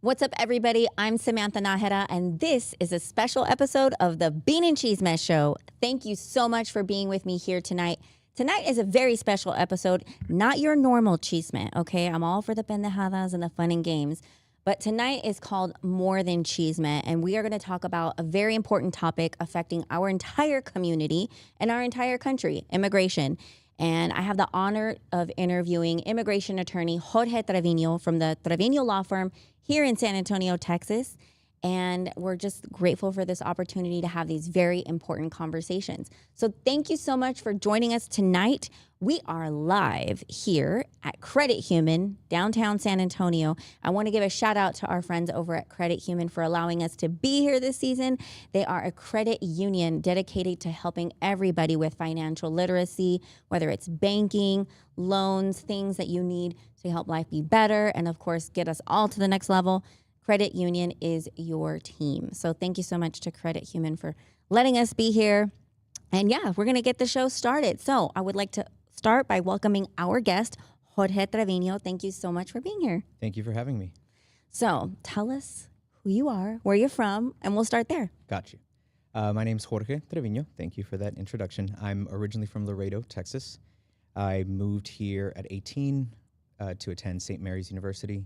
What's up, everybody? I'm Samantha Nahera, and this is a special episode of the Bean and Chisme Show. Thank you so much for being with me here tonight. Tonight is a very special episode, not your normal chisme, okay? I'm all for the pendejadas and the fun and games, but tonight is called More Than Chisme, and we are going to talk about a very important topic affecting our entire community and our entire country, immigration. And I have the honor of interviewing immigration attorney Jorge Trevino from the Trevino Law Firm here in San Antonio, Texas. And we're just grateful for this opportunity to have these very important conversations. So thank you so much for joining us tonight. We are live here at Credit Human, downtown San Antonio. I want to give a shout out to our friends over at Credit Human for allowing us to be here this season. They are a credit union dedicated to helping everybody with financial literacy, whether it's banking, loans, things that you need to help life be better, and of course, get us all to the next level. Credit Union is your team. So thank you so much to Credit Human for letting us be here. And yeah, we're going to get the show started. So I would like to start by welcoming our guest, Jorge Trevino. Thank you so much for being here. Thank you for having me. So tell us who you are, where you're from, and we'll start there. Got you. My name's Jorge Trevino. Thank you for that introduction. I'm originally from Laredo, Texas. I moved here at 18 to attend St. Mary's University.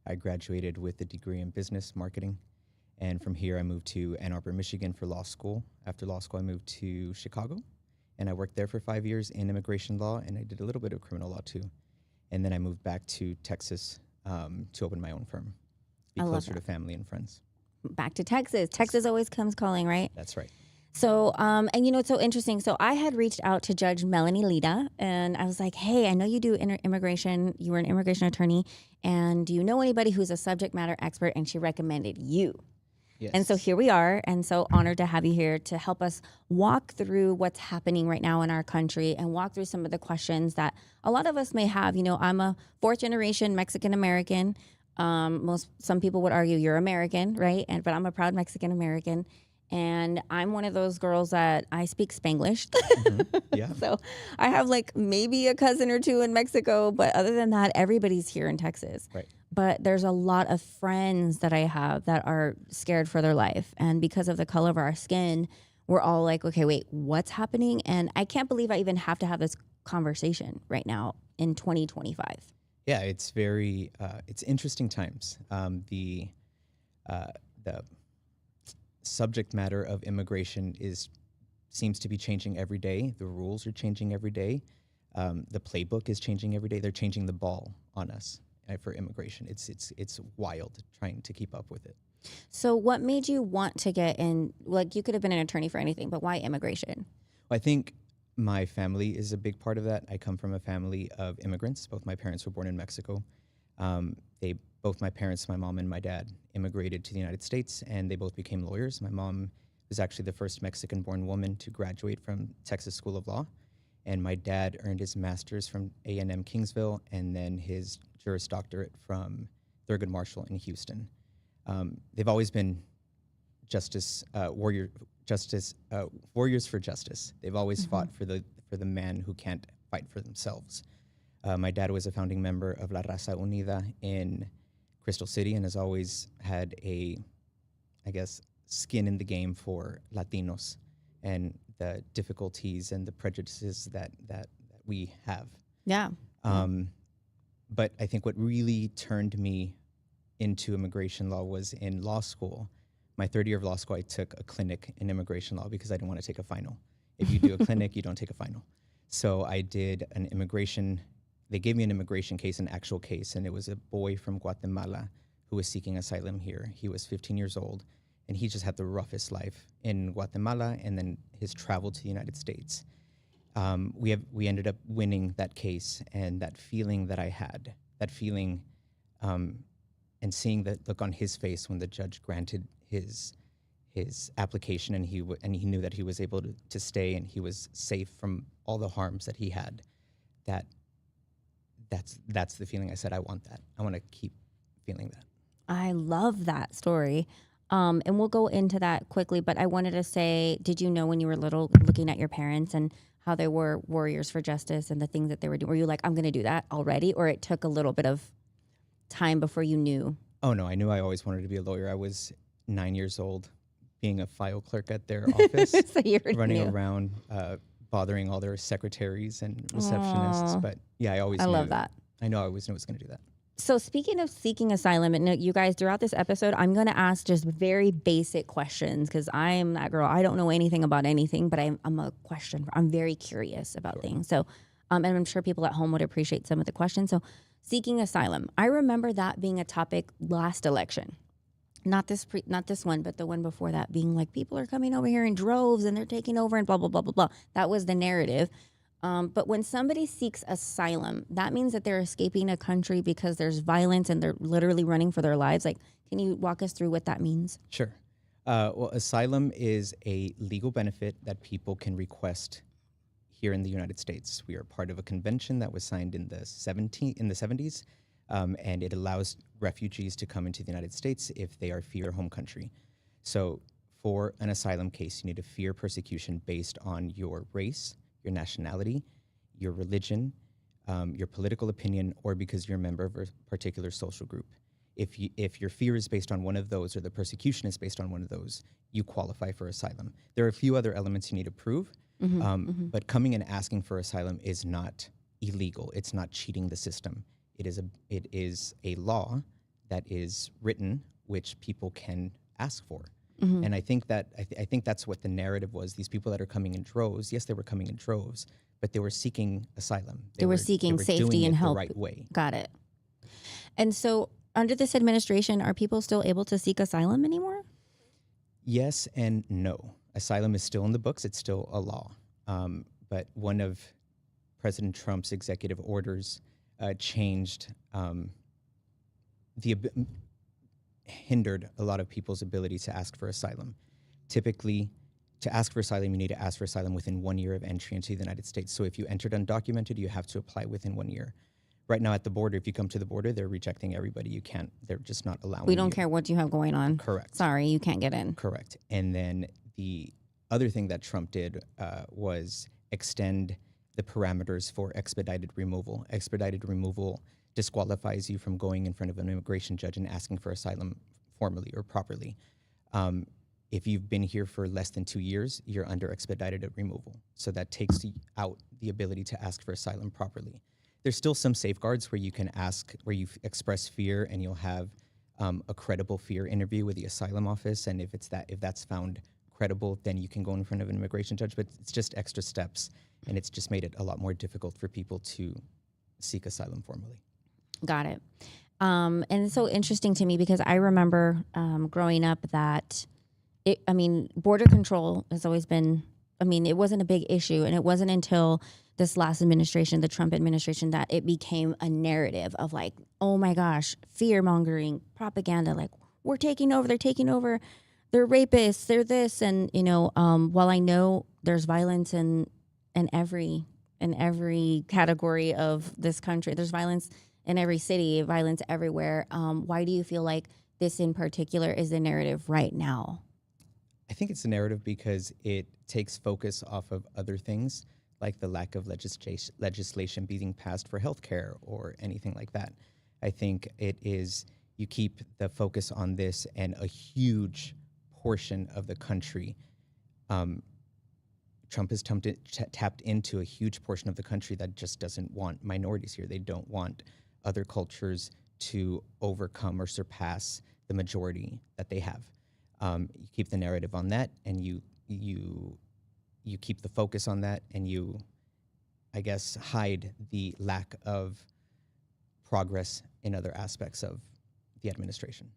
I graduated with a degree in business marketing, and from here I moved to Ann Arbor, Michigan for law school. After law school, I moved to Chicago, and I worked there for 5 years in immigration law, and I did a little bit of criminal law too. And then I moved back to Texas to open my own firm, be closer to family and friends. Back to Texas. Texas always comes calling, right? That's right. So, and you know, it's so interesting. So I had reached out to Judge Melanie Lida, and I was like, hey, I know you do immigration. You were an immigration attorney. And do you know anybody who's a subject matter expert? And she recommended you. Yes. And so here we are. And so honored to have you here to help us walk through what's happening right now in our country and walk through some of the questions that a lot of us may have. You know, I'm a fourth generation Mexican American. Some people would argue you're American, right? But I'm a proud Mexican American. And I'm one of those girls that I speak Spanglish. Mm-hmm. Yeah. So I have like maybe a cousin or two in Mexico, but other than that, everybody's here in Texas. Right. But there's a lot of friends that I have that are scared for their life. And because of the color of our skin, we're all like, okay, wait, what's happening? And I can't believe I even have to have this conversation right now in 2025. Yeah, it's very, it's interesting times. The subject matter of immigration seems to be changing every day. The rules are changing every day. The playbook is changing every day. They're changing the ball on us for immigration. It's wild trying to keep up with it. So what made you want to get in, like you could have been an attorney for anything, but why immigration? Well, I think my family is a big part of that. I come from a family of immigrants. Both my parents were born in Mexico. Both my parents, my mom and my dad, immigrated to the United States, and they both became lawyers. My mom was actually the first Mexican-born woman to graduate from Texas School of Law, and my dad earned his master's from A&M Kingsville and then his Juris Doctorate from Thurgood Marshall in Houston. They've always been warriors for justice. They've always fought for the man who can't fight for themselves. My dad was a founding member of La Raza Unida in Crystal City and has always had skin in the game for Latinos and the difficulties and the prejudices that we have. Yeah. But I think what really turned me into immigration law was in law school. My third year of law school, I took a clinic in immigration law because I didn't want to take a final. If you do a clinic, you don't take a final. So I did they gave me an immigration case, an actual case, and it was a boy from Guatemala who was seeking asylum here. He was 15 years old, and he just had the roughest life in Guatemala, and then his travel to the United States. We ended up winning that case, and that feeling that I had, and seeing the look on his face when the judge granted his application, and he knew that he was able to stay, and he was safe from all the harms that he had. That's the feeling. I said, I want that. I want to keep feeling that. I love that story. And we'll go into that quickly, but I wanted to say, did you know when you were little, looking at your parents and how they were warriors for justice and the things that they were doing, were you like, I'm going to do that already? Or it took a little bit of time before you knew? Oh no, I knew I always wanted to be a lawyer. I was 9 years old, being a file clerk at their office, So you already running knew. around, bothering all their secretaries and receptionists. Aw, But yeah, I love that. I know I always knew I was going to do that. So speaking of seeking asylum, and you guys, throughout this episode, I'm going to ask just very basic questions because I am that girl. I don't know anything about anything, but I'm a question. I'm very curious about things. So, and I'm sure people at home would appreciate some of the questions. So seeking asylum. I remember that being a topic last election. Not this one, but the one before that, being like, people are coming over here in droves and they're taking over and blah, blah, blah, blah, blah. That was the narrative. But when somebody seeks asylum, that means that they're escaping a country because there's violence and they're literally running for their lives. Like, can you walk us through what that means? Sure. Well, asylum is a legal benefit that people can request here in the United States. We are part of a convention that was signed in the 70s, and it allows refugees to come into the United States if they are fear home country. So for an asylum case, you need to fear persecution based on your race, your nationality, your religion, your political opinion, or because you're a member of a particular social group. If your fear is based on one of those or the persecution is based on one of those, you qualify for asylum. There are a few other elements you need to prove, but coming and asking for asylum is not illegal. It's not cheating the system. It is a law that is written which people can ask for. And I think that I think that's what the narrative was. These people that are coming in droves, yes, they were coming in droves, but they were seeking asylum. They were seeking safety and help. The right way. Got it. And so under this administration, are people still able to seek asylum anymore? Yes and no. Asylum is still in the books. It's still a law. But one of President Trump's executive orders changed hindered a lot of people's ability to ask for asylum. Typically, to ask for asylum, you need to ask for asylum within 1 year of entry into the United States. So if you entered undocumented, you have to apply within 1 year. Right now at the border, if you come to the border, they're rejecting everybody. They're just not allowing you. We don't care what you have going on. Correct. Sorry, you can't get in. Correct. And then the other thing that Trump did was extend the parameters for expedited removal. Expedited removal disqualifies you from going in front of an immigration judge and asking for asylum formally or properly. If you've been here for less than 2 years, you're under expedited removal. So that takes out the ability to ask for asylum properly. There's still some safeguards where you can ask, where you express fear and you'll have a credible fear interview with the asylum office. And if that's found credible, then you can go in front of an immigration judge, but it's just extra steps. And it's just made it a lot more difficult for people to seek asylum formally. Got it. And it's so interesting to me because I remember growing up that, border control has always been, it wasn't a big issue. And it wasn't until this last administration, the Trump administration, that it became a narrative of like, oh my gosh, fear-mongering, propaganda, like we're taking over, they're taking over, they're rapists, they're this. And, while I know there's violence in every category of this country, there's violence in every city, violence everywhere. Why do you feel like this in particular is the narrative right now? I think it's a narrative because it takes focus off of other things, like the lack of legislation being passed for healthcare or anything like that. I think it is, you keep the focus on this, and a huge portion of the country, Trump has tapped into a huge portion of the country that just doesn't want minorities here. They don't want other cultures to overcome or surpass the majority that they have. You keep the narrative on that, and you keep the focus on that, and you, I guess, hide the lack of progress in other aspects of the administration.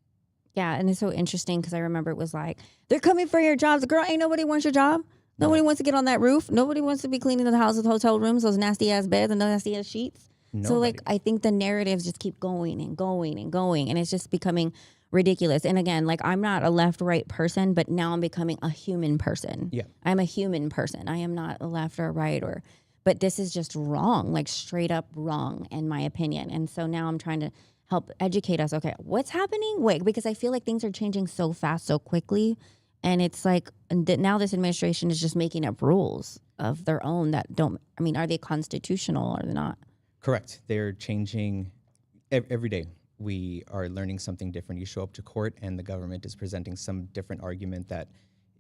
Yeah, and it's so interesting because I remember it was like, they're coming for your jobs. Girl, ain't nobody wants your job. Nobody wants to get on that roof. Nobody wants to be cleaning the houses, hotel rooms, those nasty-ass beds and nasty-ass sheets. Nobody. So, like, I think the narratives just keep going and going and going, and it's just becoming ridiculous. And again, like, I'm not a left-right person, but now I'm becoming a human person. Yeah. I'm a human person. I am not a left or right but this is just wrong, like straight up wrong, in my opinion. And so now I'm trying to help educate us. Okay, what's happening? Wait, because I feel like things are changing so fast, so quickly. And it's like now this administration is just making up rules of their own that don't, are they constitutional or they're not? Correct. They're changing every day. we are learning something different. You show up to court and the government is presenting some different argument that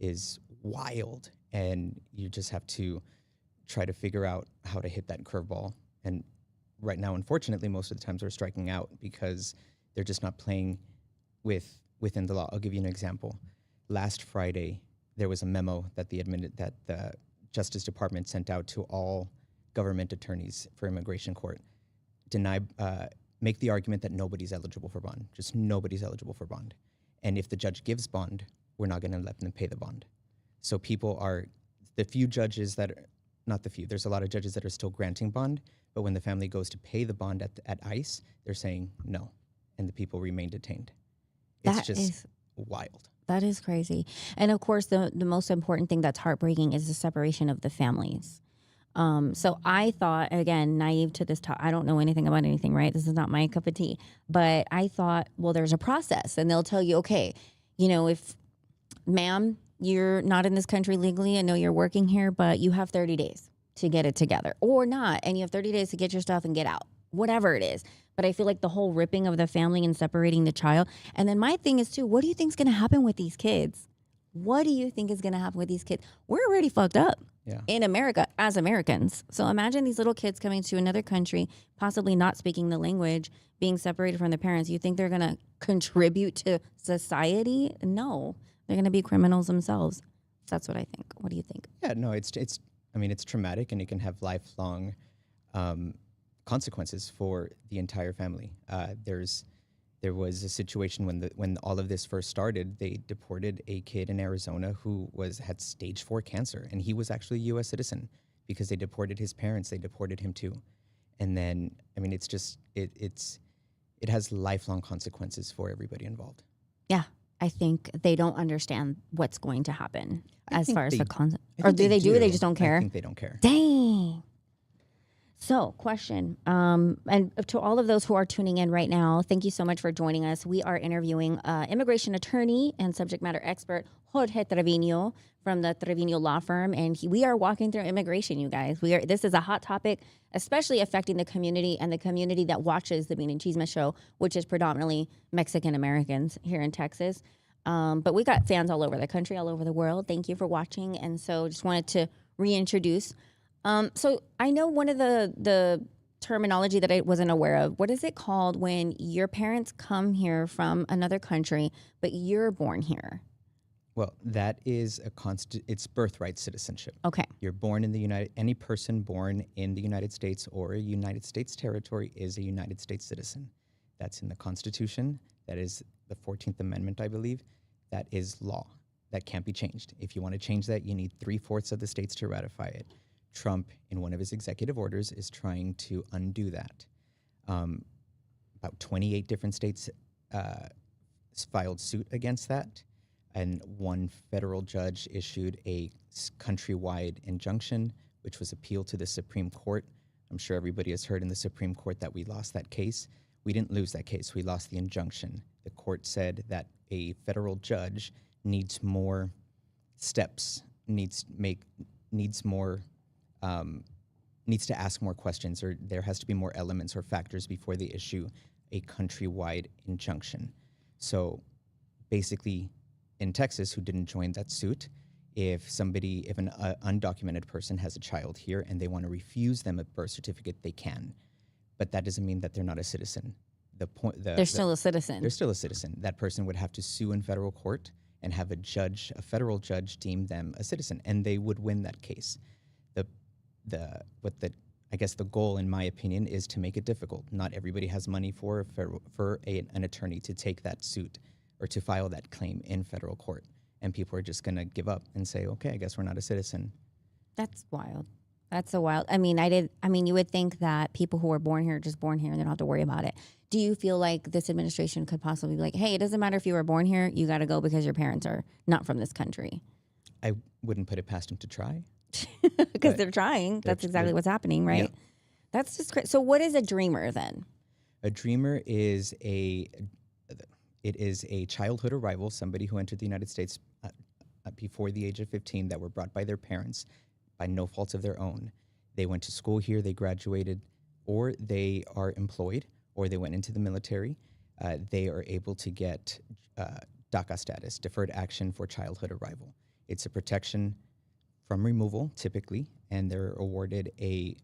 is wild, and you just have to try to figure out how to hit that curveball. And right now, unfortunately, most of the times we're striking out because they're just not playing within the law. I'll give you an example. Last Friday, there was a memo that the Justice Department sent out to all government attorneys for immigration court, make the argument that nobody's eligible for bond, just nobody's eligible for bond. And if the judge gives bond, we're not going to let them pay the bond. So the few judges that are, not the few, there's a lot of judges that are still granting bond, but when the family goes to pay the bond at ICE, they're saying no, and the people remain detained. It's wild. That is crazy. And of course, the most important thing that's heartbreaking is the separation of the families. So I thought, again, naive to this talk, I don't know anything about anything, right? This is not my cup of tea. But I thought, well, there's a process, and they'll tell you, okay, if, ma'am, you're not in this country legally, I know you're working here, but you have 30 days to get it together, or not, and you have 30 days to get your stuff and get out, whatever it is. But I feel like the whole ripping of the family and separating the child. And then my thing is, too, what do you think is going to happen with these kids? What do you think is going to happen with these kids? We're already fucked up in America as Americans. So imagine these little kids coming to another country, possibly not speaking the language, being separated from their parents. You think they're going to contribute to society? No, they're going to be criminals themselves. That's what I think. What do you think? Yeah, no, it's traumatic, and it can have lifelong consequences for the entire family. There was a situation when all of this first started. They deported a kid in Arizona who had stage 4 cancer, and he was actually a U.S. citizen because they deported his parents. They deported him too, and then it has lifelong consequences for everybody involved. Yeah, I think they don't understand what's going to happen as far as the concept. Or do they do? They just don't care. I think they don't care. Dang. So, question, and to all of those who are tuning in right now, thank you so much for joining us. We are interviewing immigration attorney and subject matter expert Jorge Trevino from the Trevino Law Firm, and we are walking through immigration, you guys. This is a hot topic, especially affecting the community and the community that watches the Bean and Chisme show, which is predominantly Mexican Americans here in Texas. But we got fans all over the country, all over the world. Thank you for watching, and so just wanted to reintroduce. So I know one of the terminology that I wasn't aware of. What is it called when your parents come here from another country, but you're born here? Well, that is it's birthright citizenship. Okay. You're born in any person born in the United States or a United States territory is a United States citizen. That's in the Constitution. That is the 14th Amendment, I believe. That is law. That can't be changed. If you want to change that, you need 3/4 of the states to ratify it. Trump, in one of his executive orders, is trying to undo that. About 28 different states filed suit against that, and one federal judge issued a countrywide injunction, which was appealed to the Supreme Court. I'm sure everybody has heard in the Supreme Court that we lost that case. We didn't lose that case. We lost the injunction. The court said that a federal judge needs more steps, needs to ask more questions, or there has to be more elements or factors before they issue a countrywide injunction. So basically, in Texas, who didn't join that suit, if an undocumented person has a child here and they want to refuse them a birth certificate, they can. But that doesn't mean that they're not a citizen. They're still a citizen. They're still a citizen. That person would have to sue in federal court and have a federal judge deem them a citizen, and they would win that case. I guess the goal, in my opinion, is to make it difficult. Not everybody has money for an attorney to take that suit or to file that claim in federal court, and people are just going to give up and say, "Okay, I guess we're not a citizen." That's wild. That's so wild. I mean, you would think that people who are born here are just born here and they don't have to worry about it. Do you feel like this administration could possibly be like, "Hey, it doesn't matter if you were born here, you got to go because your parents are not from this country"? I wouldn't put it past them to try. Because they're trying. That's exactly what's happening, right? Yeah. That's just crazy. So what is a dreamer then? A dreamer is a childhood arrival, somebody who entered the United States before the age of 15 that were brought by their parents by no fault of their own. They went to school here, they graduated, or they are employed, or they went into the military. they are able to get DACA status, Deferred Action for Childhood Arrival. It's a protection from removal, typically, and they're awarded a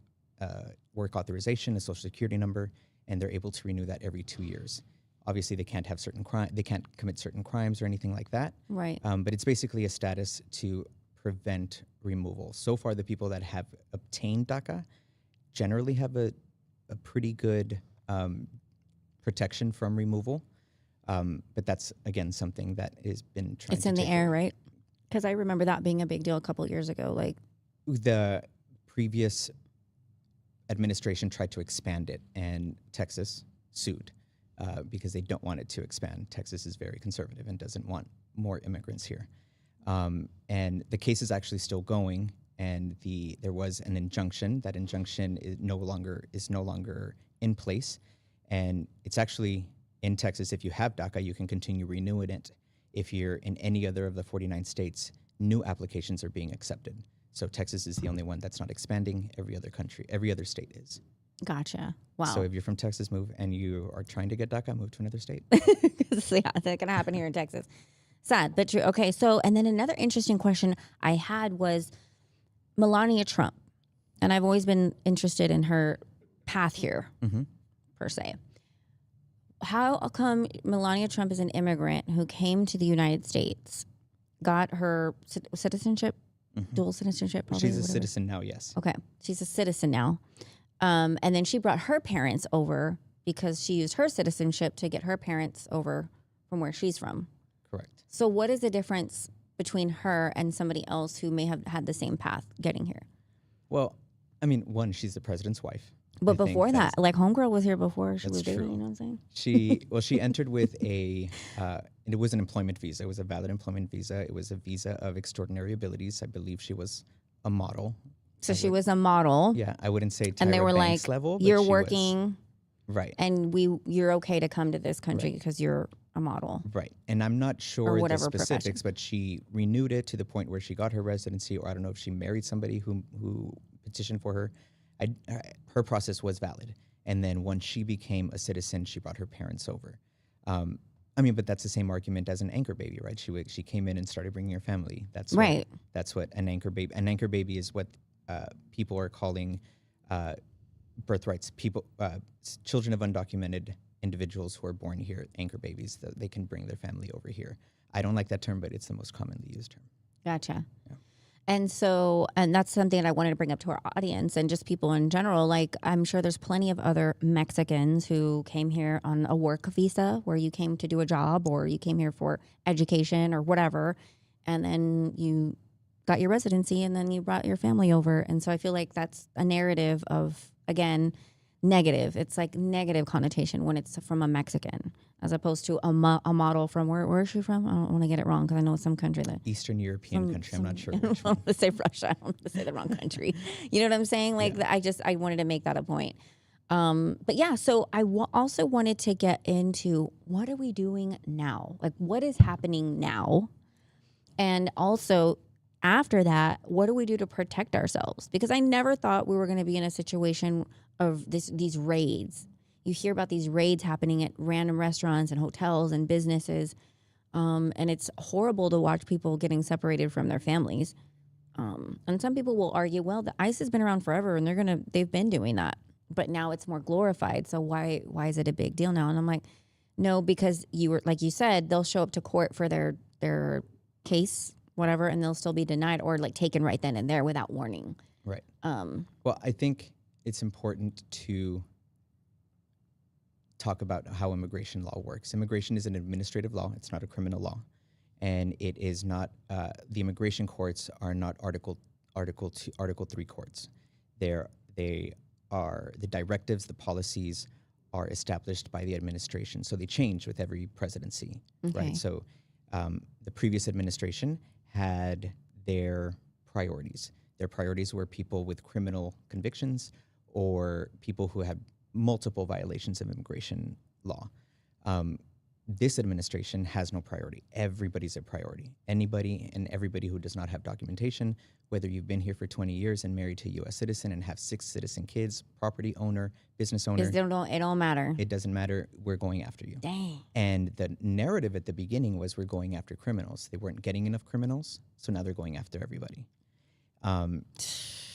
work authorization, a social security number, and they're able to renew that every 2 years. Obviously, they can't have they can't commit certain crimes or anything like that. Right. But it's basically a status to prevent removal. So far, the people that have obtained DACA generally have a pretty good protection from removal. But that's, again, something that has been trying It's to in the take air, over. right? Because I remember that being a big deal a couple of years ago. Like, The previous administration tried to expand it, and Texas sued because they don't want it to expand. Texas is very conservative and doesn't want more immigrants here. And the case is actually still going, and there was an injunction. That injunction is no longer in place, and it's actually in Texas. If you have DACA, you can continue renewing it. If you're in any other of the 49 states, new applications are being accepted. So Texas is the only one that's not expanding. Every other state is. gotcha. Wow. So if you're from Texas, move, and you are trying to get DACA, move to another state. Yeah, that's gonna happen here in Texas. Sad, but true. Okay, so and then another interesting question I had was Melania Trump, and I've always been interested in her path here, per se. How come Melania Trump is an immigrant who came to the United States, got her citizenship, dual citizenship? Probably, She's a citizen now, yes. Okay, she's a citizen now, and then she brought her parents over because she used her citizenship to get her parents over from where she's from. Correct. So what is the difference between her and somebody else who may have had the same path getting here? Well, I mean, one, she's the president's wife. But I think before that, like homegirl was here before she That's was dating, true. you know what I'm saying? She entered with and it was an employment visa. It was a valid employment visa. It was a visa of extraordinary abilities. I believe she was a model. So she was a model. Yeah, I wouldn't say Tyra And they were Banks like, level, but you're she was- working right. and you're okay to come to this country because you're a model. Right. And I'm not sure the whatever specifics, profession. but she renewed it to the point where she got her residency, or I don't know if she married somebody who petitioned for her. Her process was valid. And then once she became a citizen, she brought her parents over. But that's the same argument as an anchor baby, right? She came in and started bringing her family. That's Right. That's what an anchor baby. An anchor baby is what people are calling birthrights. Children of undocumented individuals who are born here, anchor babies. They can bring their family over here. I don't like that term, but it's the most commonly used term. Gotcha. Yeah. And that's something that I wanted to bring up to our audience and just people in general. Like, I'm sure there's plenty of other Mexicans who came here on a work visa where you came to do a job or you came here for education or whatever. And then you got your residency and then you brought your family over. And so I feel like that's a narrative of, again, negative. It's like negative connotation when it's from a Mexican as opposed to a model from where is she from? I don't want to get it wrong because I know it's some country that Eastern European country. I'm not sure I which don't one. want to say Russia. I don't want to say the wrong country. You know what I'm saying? Like, I wanted to make that a point. But yeah, so I also wanted to get into what are we doing now? Like, what is happening now? And also, after that, what do we do to protect ourselves? Because I never thought we were going to be in a situation of these raids. You hear about these raids happening at random restaurants and hotels and businesses. And it's horrible to watch people getting separated from their families. And some people will argue, well, the ICE has been around forever and they've been doing that. But now it's more glorified. So why is it a big deal now? And I'm like, no, because like you said, they'll show up to court for their case, whatever, and they'll still be denied or like taken right then and there without warning. Right. Well, I think it's important to talk about how immigration law works. Immigration is an administrative law. It's not a criminal law. And it is not, the immigration courts are not Article 3 courts. They are, the directives, the policies are established by the administration. So they change with every presidency, right? So the previous administration had their priorities. Their priorities were people with criminal convictions or people who had multiple violations of immigration law. This administration has no priority. Everybody's a priority. Anybody and everybody who does not have documentation, whether you've been here for 20 years and married to a U.S. citizen and have 6 citizen kids, property owner, business owner. It don't matter. It doesn't matter. We're going after you. Dang. And the narrative at the beginning was we're going after criminals. They weren't getting enough criminals, so now they're going after everybody.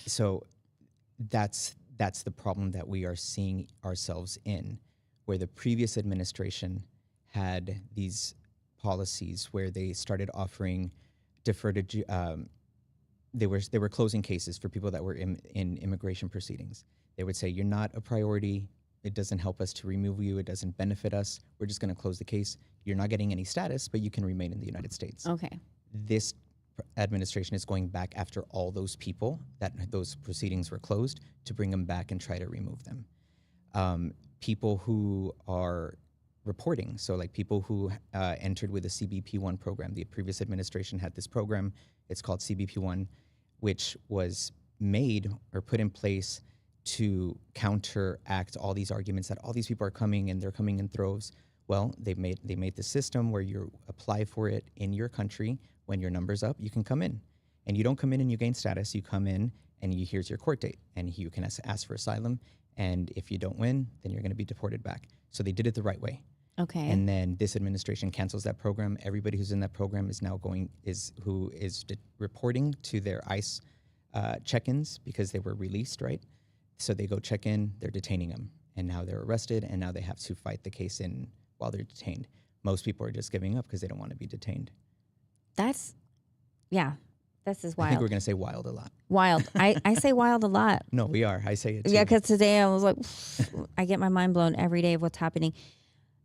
So that's the problem that we are seeing ourselves in, where the previous administration had these policies where they started offering deferred. They were closing cases for people that were in immigration proceedings. They would say, you're not a priority. It doesn't help us to remove you. It doesn't benefit us. We're just going to close the case. You're not getting any status, but you can remain in the United States. Okay. This administration is going back after all those people that those proceedings were closed to bring them back and try to remove them. People who are reporting, so like people who entered with the CBP-1 program. The previous administration had this program. It's called CBP-1, which was made or put in place to counteract all these arguments that all these people are coming and they're coming in droves. Well, they made the system where you apply for it in your country. When your number's up, you can come in. And you don't come in and you gain status. You come in and here's your court date. And you can ask for asylum. And if you don't win, then you're going to be deported back. So they did it the right way. Okay. And then this administration cancels that program. Everybody who's in that program is now reporting to their ICE check-ins because they were released, right? So they go check in, they're detaining them. And now they're arrested, and now they have to fight the case in while they're detained. Most people are just giving up because they don't want to be detained. This is wild. I think we're going to say wild a lot. Wild. I say wild a lot. No, we are. I say it too. Yeah, because today I was like, I get my mind blown every day of what's happening.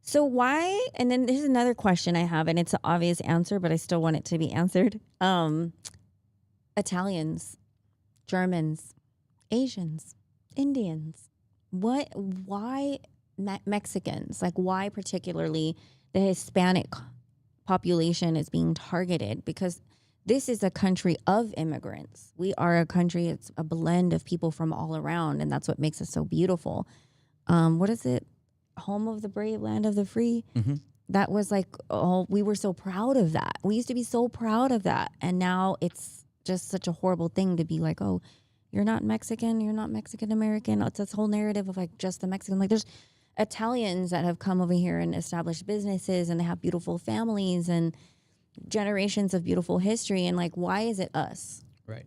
So why, and then there's another question I have, and it's an obvious answer, but I still want it to be answered. Italians, Germans, Asians, Indians, why Mexicans? Like, why particularly the Hispanic population is being targeted? Because this is a country of immigrants. We are a country, it's a blend of people from all around, and that's what makes us so beautiful. What is it? Home of the brave, land of the free. Mm-hmm. That was like, we were so proud of that. We used to be so proud of that. And now it's just such a horrible thing to be like, oh, you're not Mexican, you're not Mexican American. It's this whole narrative of like just the Mexican. Like there's Italians that have come over here and established businesses and they have beautiful families and generations of beautiful history. And like, why is it us? Right.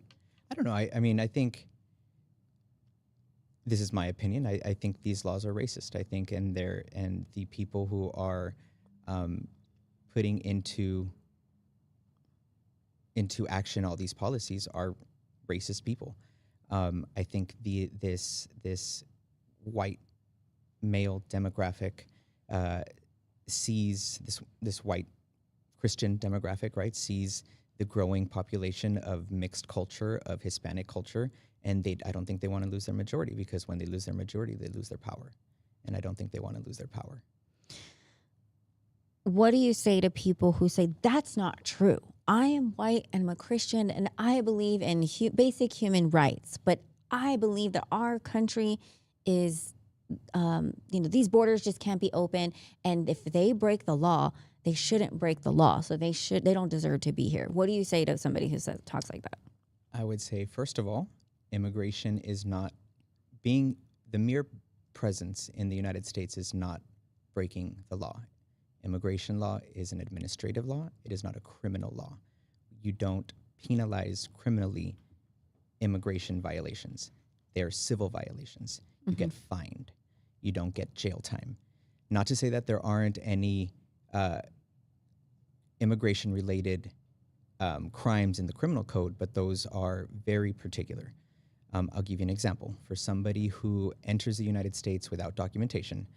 I don't know. I mean, I think this is my opinion. I think these laws are racist. I think and the people who are putting into action all these policies are racist people. I think this white male demographic sees this white Christian demographic, right, sees the growing population of mixed culture, of Hispanic culture, and I don't think they want to lose their majority, because when they lose their majority, they lose their power. And I don't think they want to lose their power. What do you say to people who say, that's not true? I am white and I'm a Christian and I believe in basic human rights, but I believe that our country is, these borders just can't be open. And if they break the law, they shouldn't break the law. So they don't deserve to be here. What do you say to somebody who talks like that? I would say, first of all, immigration is not the mere presence in the United States is not breaking the law. Immigration law is an administrative law. It is not a criminal law. You don't penalize criminally immigration violations. They are civil violations. You get fined. You don't get jail time. Not to say that there aren't any immigration-related crimes in the criminal code, but those are very particular. I'll give you an example. For somebody who enters the United States without documentation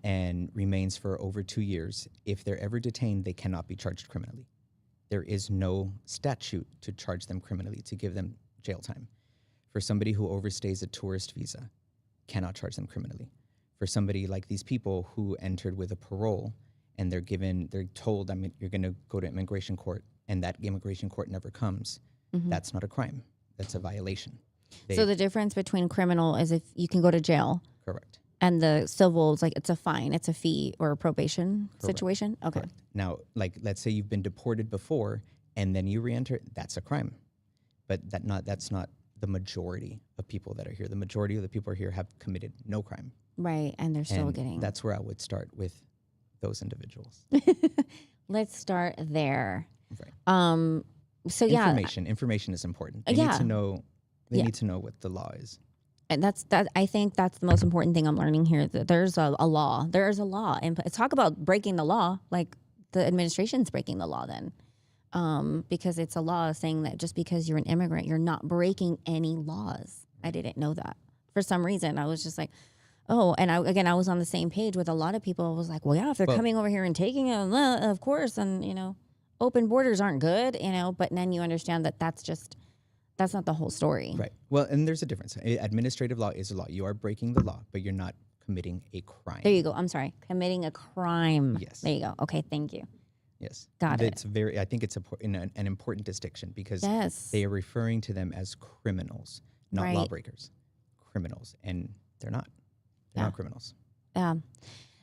and remains for over 2 years, if they're ever detained, they cannot be charged criminally. There is no statute to charge them criminally, to give them jail time. For somebody who overstays a tourist visa, cannot charge them criminally. For somebody like these people who entered with a parole and they're told, you're going to go to immigration court, and that immigration court never comes, that's not a crime. That's a violation. So the difference between criminal is if you can go to jail. Correct. And the civil is like it's a fine, it's a fee or a probation Correct. situation. Okay. Correct. Now, like, let's say you've been deported before and then you reenter, that's a crime. But that's not the majority of people that are here. The majority of the people are here have committed no crime. Right. And they're still And getting. that's where I would start with those individuals. Let's start there. Right. So yeah, Information is important. They Yeah. need to know. They Yeah. need to know what the law is. and that. I think that's the most important thing I'm learning here. That there's a law. There is a law, and talk about breaking the law. Like the administration's breaking the law then, because it's a law saying that just because you're an immigrant, you're not breaking any laws. I didn't know that. For some reason, I was just like, oh, and I was on the same page with a lot of people. I was like, well, yeah, if they're coming over here and taking it, of course, and open borders aren't good, but then you understand that that's not the whole story. Right. Well, and there's a difference. Administrative law is a law. You are breaking the law, but you're not committing a crime. There you go. I'm sorry. Committing a crime. Yes. There you go. Okay. Thank you. Yes. Got it. I think it's an important distinction because Yes. they are referring to them as criminals, not Right. lawbreakers. Criminals. And they're not. They're not criminals. Yeah.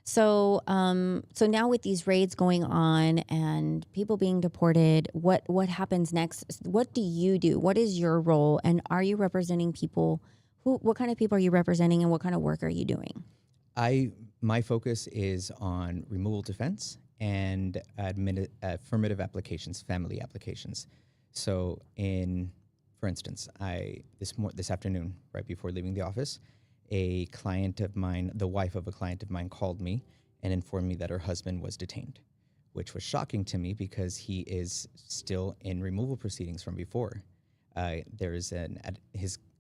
So now with these raids going on and people being deported, what happens next? What do you do? What is your role? And are you representing people? What kind of people are you representing, and what kind of work are you doing? My focus is on removal defense and affirmative applications, family applications. So for instance, this afternoon, right before leaving the office, a client of mine, the wife of a client of mine, called me and informed me that her husband was detained, which was shocking to me because he is still in removal proceedings from before.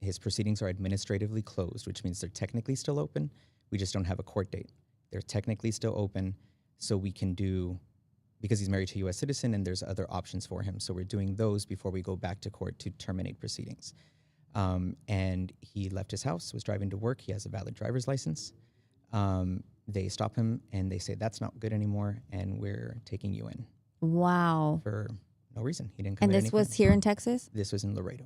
His proceedings are administratively closed, which means they're technically still open. We just don't have a court date. They're technically still open, so we can do, because he's married to a U.S. citizen and there's other options for him. So we're doing those before we go back to court to terminate proceedings. And he left his house, was driving to work. He has a valid driver's license. They stop him and they say, that's not good anymore, and we're taking you in. Wow. For no reason. He didn't commit And this was crime. here in Texas? This was in Laredo.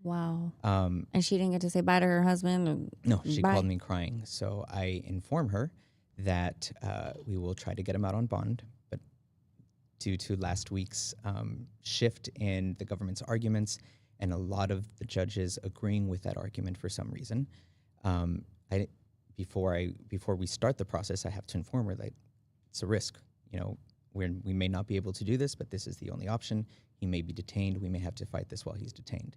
Wow. And she didn't get to say bye to her husband? No, she Bye. called me crying. So I inform her that we will try to get him out on bond, but due to last week's shift in the government's arguments and a lot of the judges agreeing with that argument for some reason, before we start the process, I have to inform her that it's a risk. We may not be able to do this, but this is the only option. He may be detained. We may have to fight this while he's detained.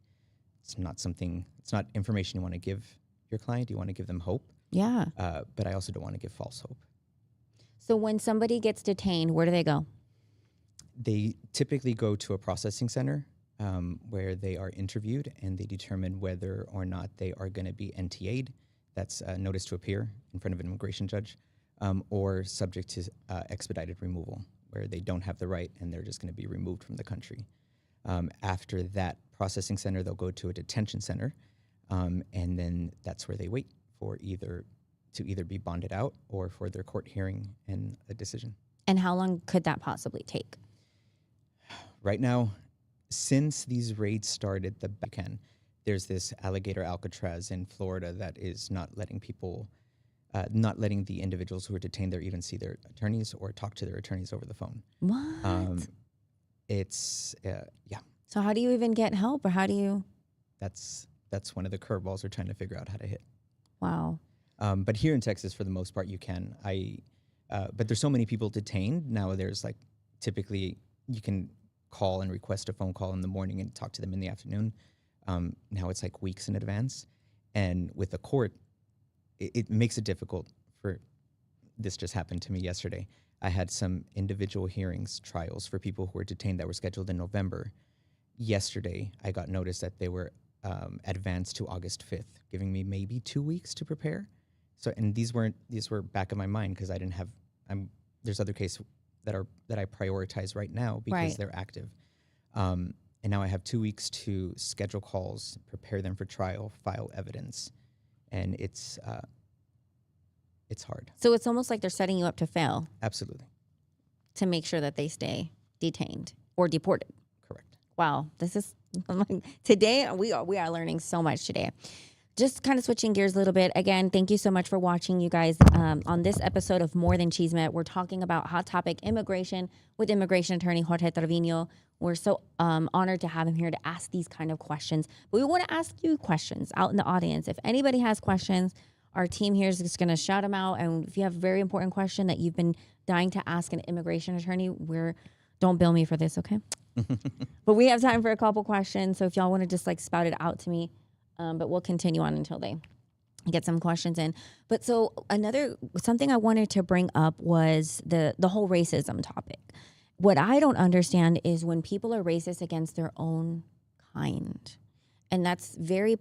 It's not information you want to give your client. You want to give them hope. Yeah. But I also don't want to give false hope. So when somebody gets detained, where do they go? They typically go to a processing center where they are interviewed and they determine whether or not they are going to be NTA'd. That's a notice to appear in front of an immigration judge, or subject to expedited removal, where they don't have the right and they're just going to be removed from the country. After that processing center, they'll go to a detention center, and then that's where they wait for either be bonded out or for their court hearing and a decision. And how long could that possibly take? Right now, since these raids started, there's this alligator Alcatraz in Florida that is not letting the individuals who are detained there even see their attorneys or talk to their attorneys over the phone. What? Yeah. So how do you even get help, or how do you? That's one of the curveballs we're trying to figure out how to hit. Wow. But here in Texas, for the most part, you can. But there's so many people detained now. There's typically you can call and request a phone call in the morning and talk to them in the afternoon. Now it's weeks in advance, and with the court, it makes it difficult. This just happened to me yesterday. I had some individual trials for people who were detained that were scheduled in November. Yesterday, I got notice that they were advanced to August 5th, giving me maybe 2 weeks to prepare. So, and these were back of my mind because I didn't have. There's other cases that I prioritize right now because they're active. And now I have 2 weeks to schedule calls, prepare them for trial, file evidence, and it's hard. So it's almost like they're setting you up to fail. Absolutely. To make sure that they stay detained or deported. Correct. Wow, this is today we are learning so much today. just kind of switching gears a little bit. Again, thank you so much for watching, you guys. On this episode of More Than Chisme, we're talking about hot topic immigration with immigration attorney Jorge Trevino. We're so honored to have him here to ask these kind of questions. But we want to ask you questions out in the audience. If anybody has questions, our team here is just going to shout them out. And if you have a very important question that you've been dying to ask an immigration attorney, don't bill me for this, okay? But we have time for a couple questions. So if y'all want to just like spout it out to me, but we'll continue on until they get some questions in. But so something I wanted to bring up was the whole racism topic. What I don't understand is when people are racist against their own kind. And that's very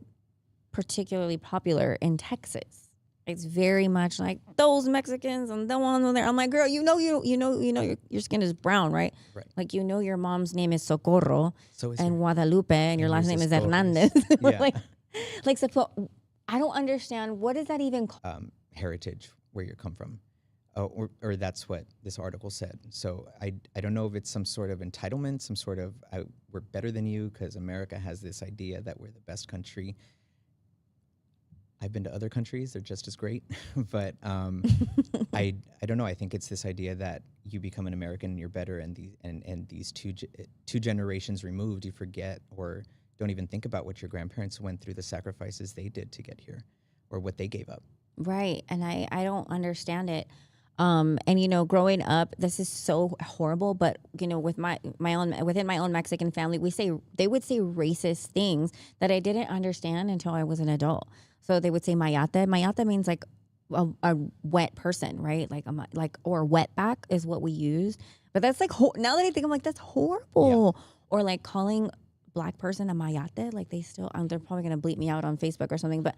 particularly popular in Texas. It's very much like those Mexicans and the ones there. I'm like, girl, you know, your skin is brown, right? Right. Like, you know, your mom's name is Socorro and Guadalupe, and your last name is Torres. Hernandez. Yeah. so I don't understand. What does that even call? Heritage, where you come from. Or that's what this article said. So I don't know if it's some sort of entitlement, some sort of we're better than you because America has this idea that we're the best country. I've been to other countries; they're just as great. But I don't know. I think it's this idea that you become an American and you're better, and these two generations removed, you forget or don't even think about what your grandparents went through, the sacrifices they did to get here, or what they gave up. Right, and I don't understand it. And you know, growing up, this is so horrible. But you know, with within my own Mexican family, they would say racist things that I didn't understand until I was an adult. So they would say mayate. Mayate means like a wet person, right? Or wetback is what we use. But that's like now that I think, I'm like, that's horrible. Yeah. Or like calling black person a mayate, like they're probably gonna bleep me out on Facebook or something, but.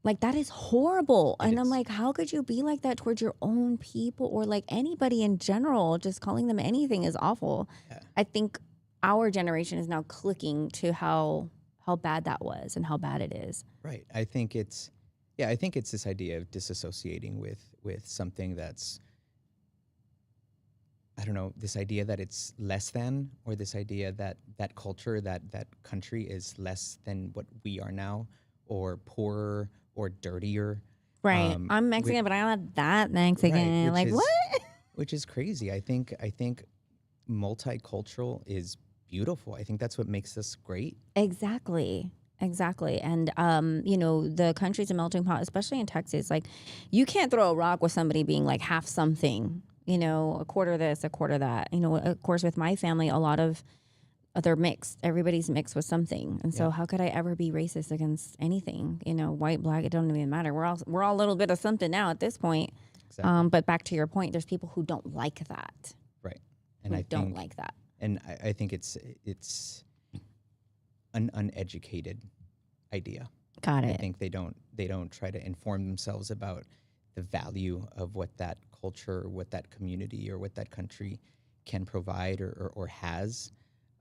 Like, that is horrible. And I'm like, how could you be like that towards your own people or like anybody in general? Just calling them anything is awful. Yeah. I think our generation is now clicking to how bad that was and how bad it is. Right. I think it's this idea of disassociating with something that's, I don't know, this idea that it's less than, or this idea that that culture, that country is less than what we are now, or poorer, or dirtier. Right. I'm Mexican, but I'm not that Mexican. Right, what? Which is crazy. I think multicultural is beautiful. I think that's what makes us great. Exactly. And, you know, the country's a melting pot, especially in Texas. Like, you can't throw a rock with somebody being like half something, you know, a quarter this, a quarter that. You know, of course, with my family, a lot of they're mixed. Everybody's mixed with something. And so how could I ever be racist against anything? You know, white, black, it don't even matter. We're all a little bit of something now at this point. Exactly. But back to your point, there's people who don't like that. Right. And I don't like that. And I think it's an uneducated idea. Got it. I think they don't try to inform themselves about the value of what that culture, what that community, or what that country can provide or has.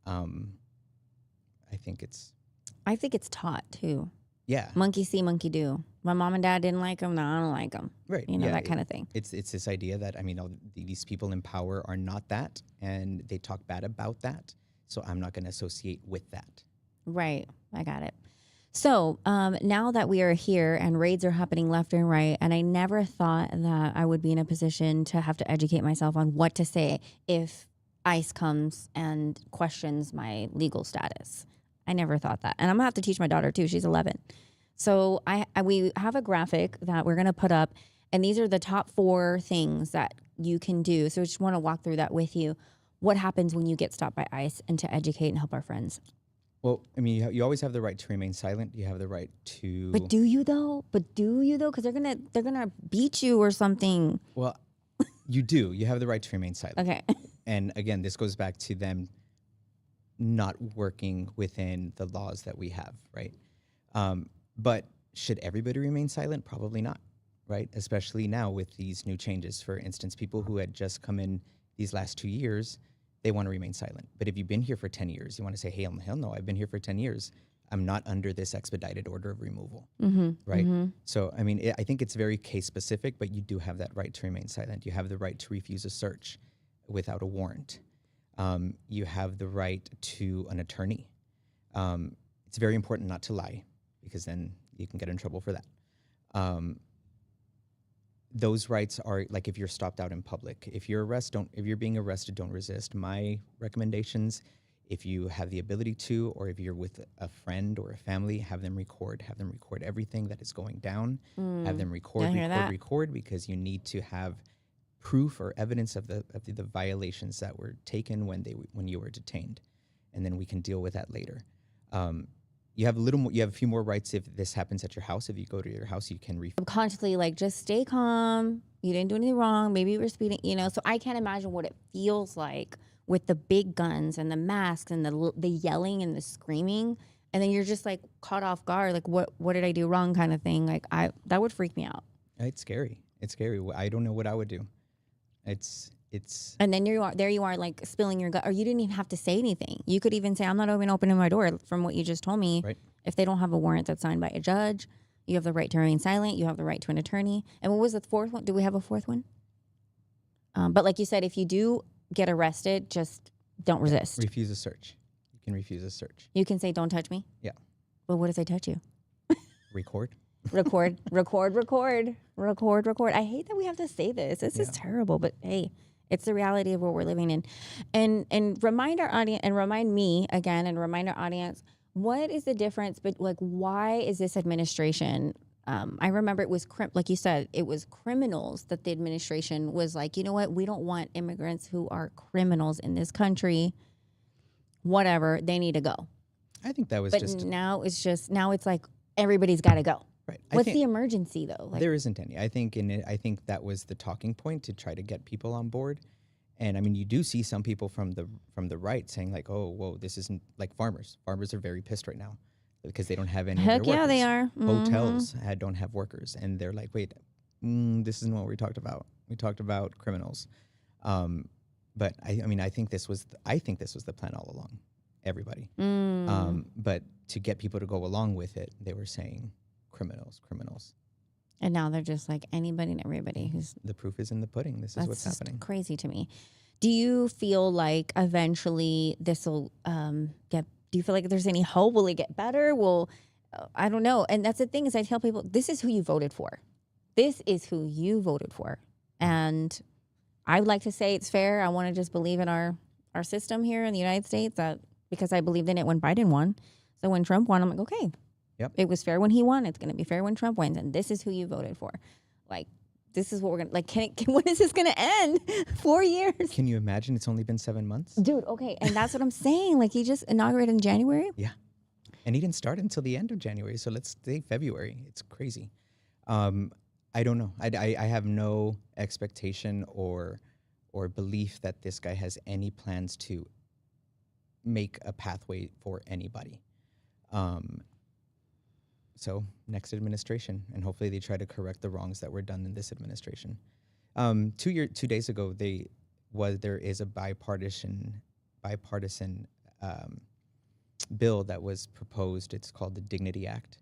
I think it's taught too. Yeah. Monkey see, monkey do. My mom and dad didn't like them. No, I don't like them. Right. You know, that kind of thing. It's this idea that, I mean, these people in power are not that, and they talk bad about that. So I'm not going to associate with that. Right. I got it. So now that we are here and raids are happening left and right, and I never thought that I would be in a position to have to educate myself on what to say if ICE comes and questions my legal status. I never thought that. And I'm going to have to teach my daughter too. She's 11. So we have a graphic that we're going to put up, and these are the top 4 things that you can do. So I just want to walk through that with you. What happens when you get stopped by ICE, and to educate and help our friends? Well, I mean, you always have the right to remain silent. You have the right to... But do you though? Because they're gonna beat you or something. Well, you do. You have the right to remain silent. Okay. And again, this goes back to them not working within the laws that we have, right? But should everybody remain silent? Probably not, right? Especially now with these new changes. For instance, people who had just come in these last 2 years, they want to remain silent. But if you've been here for 10 years, you want to say, hey, hell no, I've been here for 10 years. I'm not under this expedited order of removal, right? Mm-hmm. So, I mean, I think it's very case specific, but you do have that right to remain silent. You have the right to refuse a search without a warrant. You have the right to an attorney. It's very important not to lie, because then you can get in trouble for that. Those rights are like if you're stopped out in public. If you're being arrested, don't resist. My recommendations, if you have the ability to, or if you're with a friend or a family, have them record everything that is going down. Have them record, because you need to have proof or evidence of the violations that were taken when you were detained, and then we can deal with that later. You have a few more rights if this happens at your house. If you go to your house, you can constantly like, just stay calm. You didn't do anything wrong. Maybe you were speeding, So I can't imagine what it feels like with the big guns and the masks and the yelling and the screaming, and then you're just like caught off guard. Like, what did I do wrong, kind of thing. Like that would freak me out. It's scary. I don't know what I would do. It's. And then you are like spilling your gut, or you didn't even have to say anything. You could even say, I'm not even opening my door, from what you just told me. Right. If they don't have a warrant that's signed by a judge, you have the right to remain silent. You have the right to an attorney. And what was the fourth one? Do we have a fourth one? But like you said, if you do get arrested, just don't resist. Refuse a search. You can refuse a search. You can say, don't touch me. Yeah. But what if they touch you? Record. Record. I hate that we have to say this. This is terrible, but hey, it's the reality of what we're living in. And remind our audience, and remind me again, and remind our audience, what is the difference, but like, why is this administration, I remember it was, like you said, it was criminals that the administration was like, you know what, we don't want immigrants who are criminals in this country, whatever, they need to go. I think that was but just... now it's like, everybody's got to go. Right. What's the emergency though? Like, there isn't any. I think that was the talking point to try to get people on board. And I mean, you do see some people from the right saying like, "Oh, whoa, this isn't like farmers. Farmers are very pissed right now because they don't have any of their workers. Heck yeah, they are. Hotels don't have workers, and they're like, wait, this isn't what we talked about. We talked about criminals. But I think this was the plan all along. Everybody. But to get people to go along with it, they were saying criminals. And now they're just like anybody and everybody who's... The proof is in the pudding. This is what's happening. Crazy to me. Do you feel like eventually this will get... Do you feel like there's any hope? Will it get better? I don't know. And that's the thing, is I tell people, this is who you voted for. This is who you voted for. And I would like to say it's fair. I want to just believe in our system here in the United States, that because I believed in it when Biden won. So when Trump won, I'm like, okay. Yep. It was fair when he won. It's going to be fair when Trump wins. And this is who you voted for. Like, this is what we're going to... Like, when is this going to end? 4 years? Can you imagine? It's only been 7 months? Dude, okay. And that's what I'm saying. Like, he just inaugurated in January? Yeah. And he didn't start until the end of January. So let's say February. It's crazy. I don't know. I have no expectation or belief that this guy has any plans to make a pathway for anybody. So next administration, and hopefully they try to correct the wrongs that were done in this administration. 2 days ago, there is a bipartisan bill that was proposed. It's called the Dignity Act.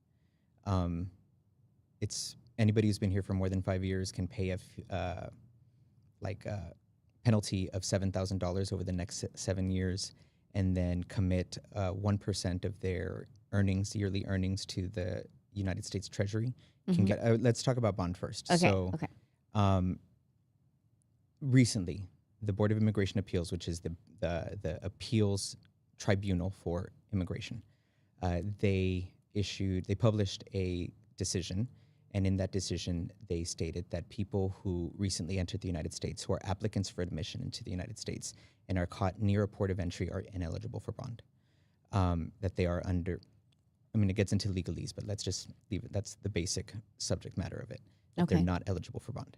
It's anybody who's been here for more than 5 years can pay a penalty of $7,000 over the next 7 years, and then commit 1% of their yearly earnings to the United States Treasury. Can get. Let's talk about bond first. Okay. Recently, the Board of Immigration Appeals, which is the appeals tribunal for immigration, they published a decision, and in that decision, they stated that people who recently entered the United States, who are applicants for admission into the United States and are caught near a port of entry, are ineligible for bond. That they are under... it gets into legalese, but let's just leave it. That's the basic subject matter of it. Okay. They're not eligible for bond.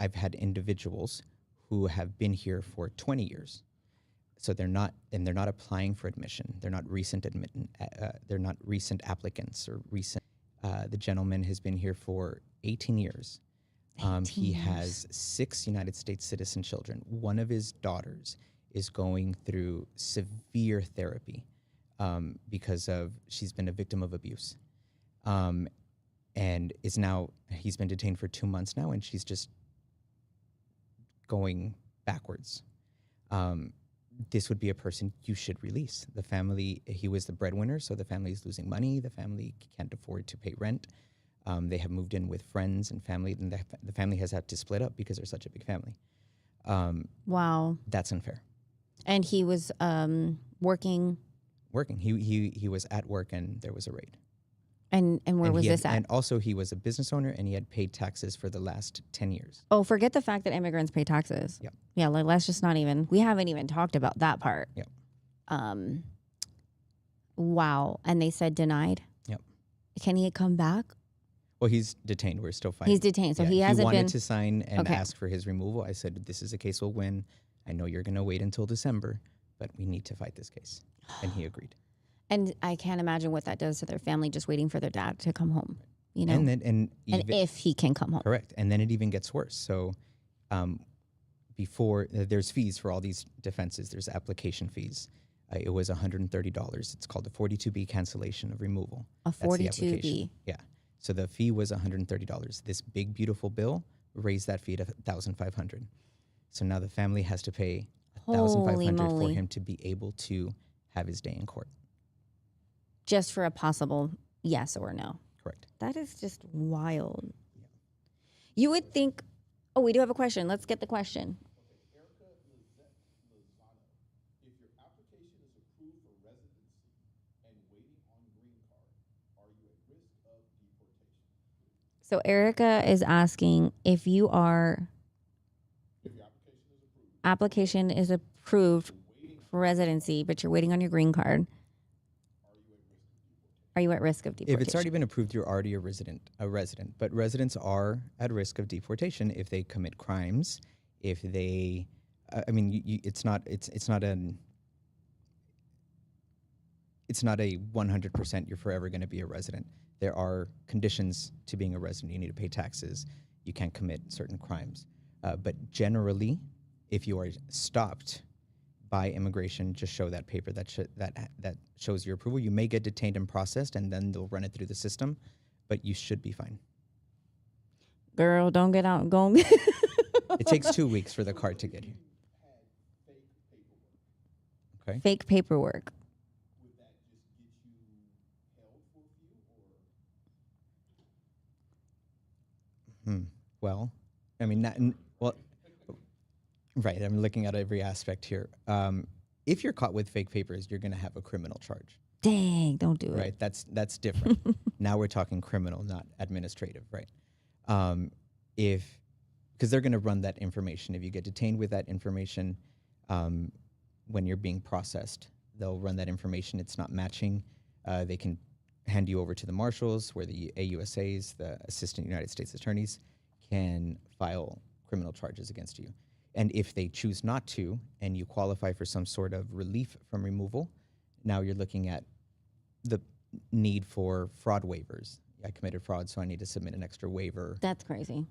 I've had individuals who have been here for 20 years. So they're not applying for admission. They're not recent applicants or recent. The gentleman has been here for 18 years. He has 6 United States citizen children. One of his daughters is going through severe therapy because she's been a victim of abuse. And he's been detained for 2 months now, and she's just going backwards. this would be a person you should release. The family, he was the breadwinner, so the family is losing money. The family can't afford to pay rent. They have moved in with friends and family, and the family has had to split up because they're such a big family. Wow. That's unfair. And he was working. He was at work, and there was a raid. And where was this at? And also, he was a business owner, and he had paid taxes for the last 10 years. Oh, forget the fact that immigrants pay taxes. Yep. Yeah, like let's just not even. We haven't even talked about that part. Yep. Wow. And they said denied. Yep. Can he come back? Well, he's detained. We're still fighting. He's detained, so Yeah, he hasn't wanted been to sign and Okay. ask for his removal. I said, this is a case we'll win. I know you're going to wait until December, but we need to fight this case. And he agreed. And I can't imagine what that does to their family, just waiting for their dad to come home. You know, And if he can come home. correct. And then it even gets worse. So before there's fees for all these defenses, there's application fees. It was $130. It's called a 42B cancellation of removal. A That's the 42B. application. Yeah. So the fee was $130. This big, beautiful bill raised that fee to $1,500. So now the family has to pay $1,500 for moly. him to be able to have his day in court. Just for a possible yes or no. Correct. That is just wild. You would think. Oh, we do have a question. Let's get the question. So Erica is asking if your application is approved for residency, but you're waiting on your green card. Are you at risk of deportation? If it's already been approved, you're already a resident. But residents are at risk of deportation if they commit crimes. If they, it's not a 100% you're forever going to be a resident. There are conditions to being a resident. You need to pay taxes. You can't commit certain crimes. But generally, if you are stopped by immigration, just show that paper that shows your approval. You may get detained and processed, and then they'll run it through the system, but you should be fine. Girl, don't get out and go. It takes 2 weeks for the card to get here. Okay. Fake paperwork. Well, I mean, right. I'm looking at every aspect here. If you're caught with fake papers, you're going to have a criminal charge. Dang, don't do it. Right. That's different. Now we're talking criminal, not administrative. Right. Because they're going to run that information. If you get detained with that information, when you're being processed, they'll run that information. It's not matching. They can hand you over to the marshals, where the AUSAs, the Assistant United States Attorneys, can file criminal charges against you. And if they choose not to, and you qualify for some sort of relief from removal, now you're looking at the need for fraud waivers. I committed fraud, so I need to submit an extra waiver. That's crazy.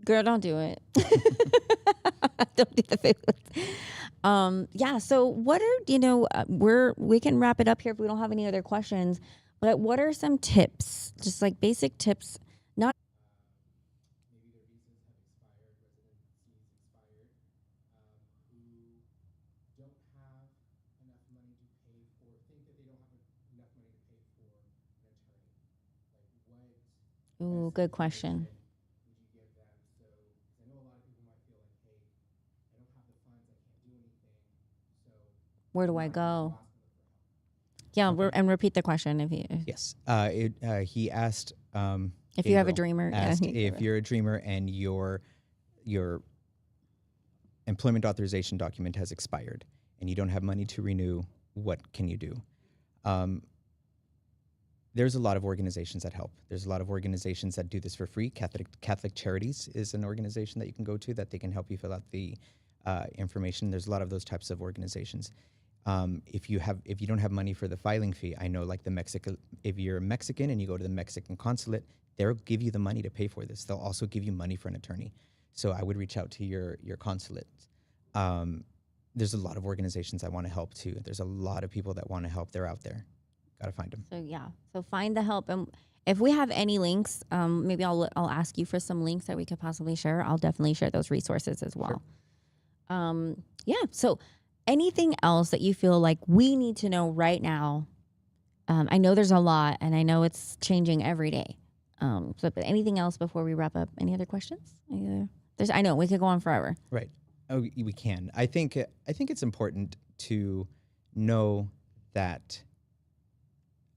Girl, don't do it. Don't do the fake ones. Yeah. So, what are we can wrap it up here if we don't have any other questions. But what are some tips? Just like basic tips. Not. Maybe their visas have expired, residencies expired, who don't have enough money to pay for, think that they don't have enough money to pay for an attorney. Like what? Ooh, good question. Would you give them? So, I know a lot of people might feel like, hey, I don't have the funds, I can't do anything. So, Where do I go? Yeah, and repeat the question if you. Yes. He asked. If you have a Gabriel dreamer, asked yeah. if you're a dreamer and your employment authorization document has expired and you don't have money to renew, what can you do? There's a lot of organizations that help. There's a lot of organizations that do this for free. Catholic Charities is an organization that you can go to that they can help you fill out the information. There's a lot of those types of organizations. If you don't have money for the filing fee, I know like if you're Mexican and you go to the Mexican consulate, they'll give you the money to pay for this. They'll also give you money for an attorney. So I would reach out to your consulate. There's a lot of organizations that want to help too. There's a lot of people that want to help. They're out there. Got to find them. So yeah, so find the help, and if we have any links, maybe I'll ask you for some links that we could possibly share. I'll definitely share those resources as well. Sure. Yeah. So anything else that you feel like we need to know right now? I know there's a lot, and I know it's changing every day. But anything else before we wrap up? Any other questions? I know we could go on forever. Right. Oh, we can. I think it's important to know that.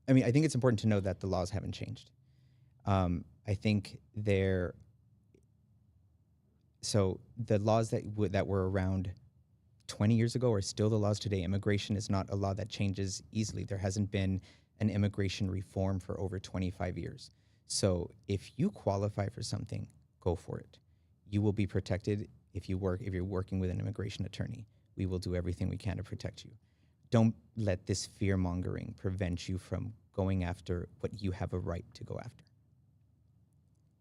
I mean, I think it's important to know that the laws haven't changed. I think so the laws that were around 20 years ago are still the laws today. Immigration is not a law that changes easily. There hasn't been an immigration reform for over 25 years. So if you qualify for something, go for it. You will be protected if you're working with an immigration attorney. We will do everything we can to protect you. Don't let this fear-mongering prevent you from going after what you have a right to go after.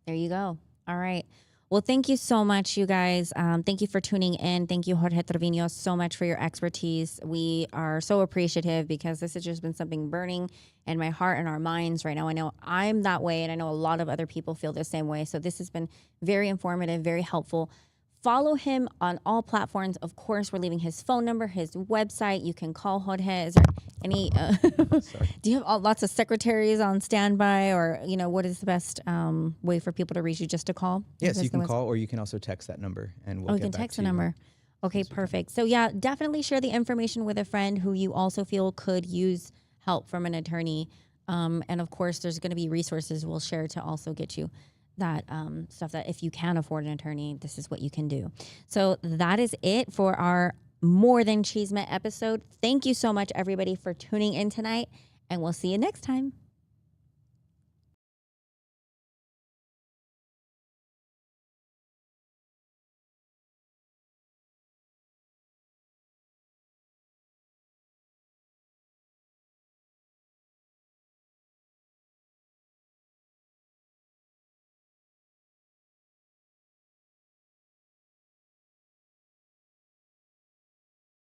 There you go. All right. Well, thank you so much, you guys. Thank you for tuning in. Thank you, Jorge Trevino, so much for your expertise. We are so appreciative because this has just been something burning in my heart and our minds right now. I know I'm that way, and I know a lot of other people feel the same way. So this has been very informative, very helpful. Follow him on all platforms. Of course, we're leaving his phone number, his website. You can call Jorge. Is there any? Do you have lots of secretaries on standby, or what is the best way for people to reach you? Just to call? Yes, you can call, or you can also text that number, and we'll you can text the number. Okay, perfect. So yeah, definitely share the information with a friend who you also feel could use help from an attorney. And of course, there's going to be resources we'll share to also get you that stuff that if you can afford an attorney, this is what you can do. So that is it for our More Than Chisme episode. Thank you so much, everybody, for tuning in tonight, and we'll see you next time.